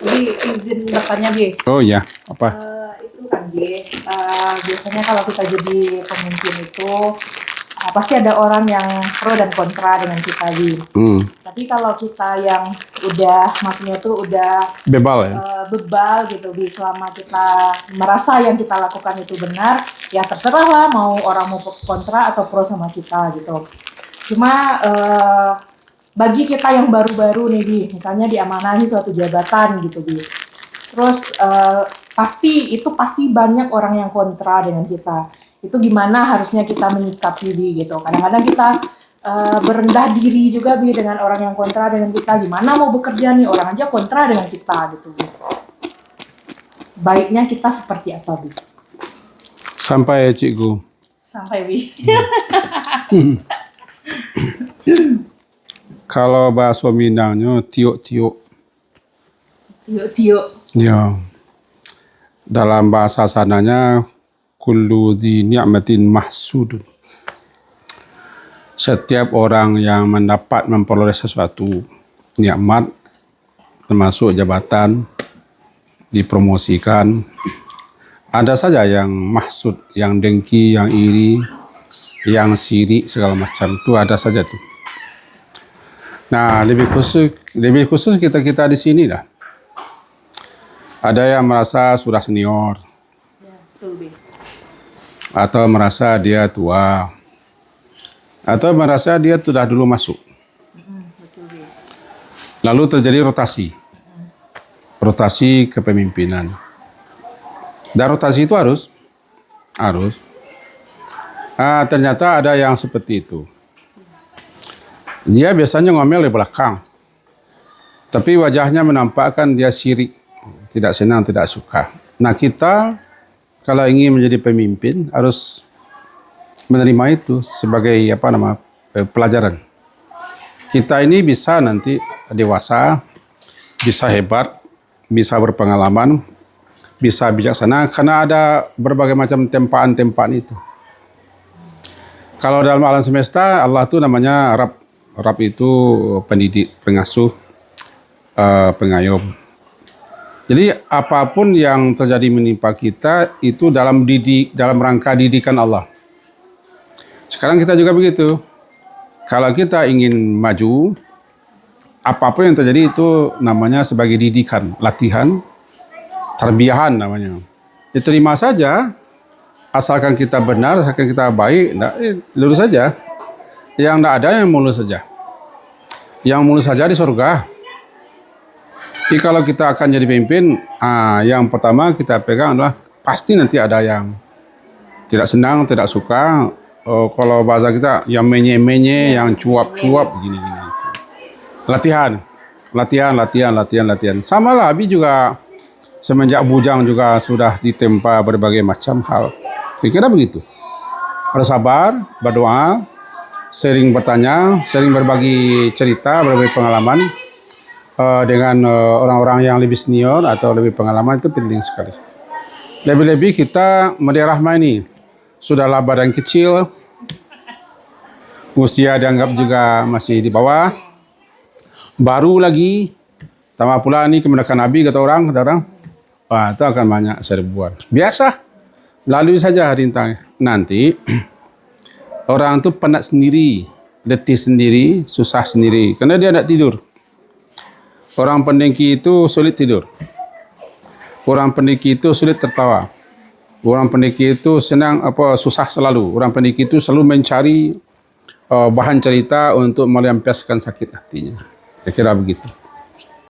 Jadi izin bertanya, Bi. Oh iya, apa? Itu kan, Bi, biasanya kalau kita jadi pemimpin itu pasti ada orang yang pro dan kontra dengan kita, Bi. Tapi kalau kita yang udah, maksudnya tuh udah Bebal ya? bebal gitu, Bi, selama kita merasa yang kita lakukan itu benar, ya terserah lah mau orang mau kontra atau pro sama kita gitu. Cuma bagi kita yang baru-baru nih, Bi, misalnya diamanahi suatu jabatan gitu, Bi. Terus pasti banyak orang yang kontra dengan kita. Itu gimana harusnya kita menyikapi, Bi, gitu. Kadang-kadang kita berendah diri juga, Bi, dengan orang yang kontra dengan kita. Gimana mau bekerja nih, orang aja kontra dengan kita gitu, Bi. Baiknya kita seperti apa, Bi? Sampai cikgu. Sampai, Bi. Kalau bahasa Minangnya tiuk-tiuk. Tiuk-tiuk. Ya. Dalam bahasa sananya kullu dzi ni'matin mahsudun. Setiap orang yang mendapat memperoleh sesuatu nikmat, termasuk jabatan, dipromosikan, ada saja yang mahsud, yang dengki, yang iri, yang sirik segala macam, itu ada saja tuh. Nah, lebih khusus kita di sini dah. Ada yang merasa sudah senior, Ya, betul, Bi. atau merasa dia tua, atau merasa dia sudah dulu masuk. Betul, Bi. Lalu terjadi rotasi kepemimpinan. Dan rotasi itu harus. Ternyata ada yang seperti itu. Dia biasanya ngomel di belakang, tapi wajahnya menampakkan dia sirik, tidak senang, tidak suka. Nah, kita kalau ingin menjadi pemimpin harus menerima itu sebagai pelajaran. Kita ini bisa nanti dewasa, bisa hebat, bisa berpengalaman, bisa bijaksana karena ada berbagai macam tempaan-tempaan itu. Kalau dalam alam semesta, Allah itu namanya Rabb. Rabb itu pendidik, pengasuh, pengayom. Jadi apapun yang terjadi menimpa kita itu dalam rangka didikan Allah. Sekarang kita juga begitu. Kalau kita ingin maju, apapun yang terjadi itu namanya sebagai didikan, latihan, terbiahan namanya. Diterima saja, asalkan kita benar, asalkan kita baik, lurus saja. Yang tidak ada yang mulus saja. Yang mulus saja di surga. Jadi kalau kita akan jadi pemimpin, yang pertama kita pegang adalah pasti nanti ada yang tidak senang, tidak suka. Kalau bahasa kita yang menye-menye, yang cuap-cuap, gini-gini. Latihan. Sama lah, Abi juga semenjak bujang juga sudah ditempa berbagai macam hal. Saya kira begitu. Harus sabar, berdoa, sering bertanya, sering berbagi cerita, berbagi pengalaman dengan orang-orang yang lebih senior atau lebih pengalaman, itu penting sekali. Lebih-lebih kita Madiah Rahma ini sudahlah badan kecil, usia dianggap juga masih di bawah, baru lagi, tambah pula ini kemenangan Nabi kata orang, itu akan banyak serbuan. Biasa, lalui saja rintang. Nanti orang itu penat sendiri, letih sendiri, susah sendiri, karena dia tidak tidur. Orang pendengki itu sulit tidur. Orang pendengki itu sulit tertawa. Orang pendengki itu susah selalu. Orang pendengki itu selalu mencari bahan cerita untuk melampiaskan sakit hatinya. Saya kira begitu.